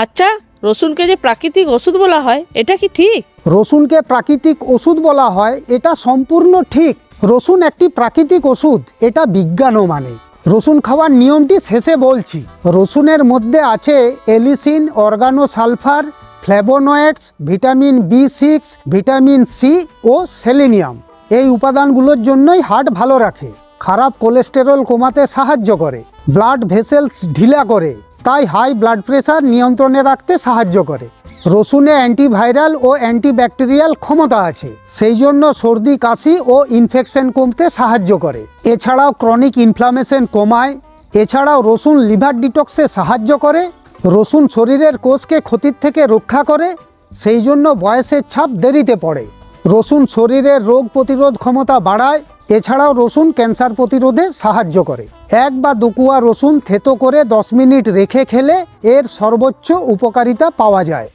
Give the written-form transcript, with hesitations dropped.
আচ্ছা, রসুনকে যে প্রাকৃতিক ওষুধ বলা হয় এটা কি ঠিক? রসুনকে প্রাকৃতিক ওষুধ বলা হয় এটা সম্পূর্ণ ঠিক। রসুন একটি প্রাকৃতিক ওষুধ, এটা বিজ্ঞানও মানে। রসুন খাওয়ার নিয়মটি শেষে বলছি। রসুনের মধ্যে আছে allicin, organosulfur, flavonoids, vitamin B6, vitamin C ও সেলেনিয়াম। এই উপাদানগুলোর জন্যই হার্ট ভালো রাখে, খারাপ কোলেস্টেরল কমাতে সাহায্য করে, ব্লাড ভেসেলস ঢিলা করে, তাই হাই ব্লাড প্রেশার নিয়ন্ত্রণে রাখতে সাহায্য করে। রসুনে অ্যান্টিভাইরাল ও অ্যান্টিব্যাকটেরিয়াল ক্ষমতা আছে, সেই জন্য সর্দি কাশি ও ইনফেকশন কমতে সাহায্য করে। এছাড়াও ক্রনিক ইনফ্লামেশন কমায়। এছাড়াও রসুন লিভার ডিটক্সে সাহায্য করে। রসুন শরীরের কোষকে ক্ষতির থেকে রক্ষা করে, সেই জন্য বয়সের ছাপ দেরিতে পড়ে। রসুন শরীরের রোগ প্রতিরোধ ক্ষমতা বাড়ায়। এছাড়াও রসুন ক্যান্সার প্রতিরোধে সাহায্য করে। 1 বা 2 কোয়া রসুন থেতো করে 10 মিনিট রেখে খেলে এর সর্বোচ্চ উপকারিতা পাওয়া যায়।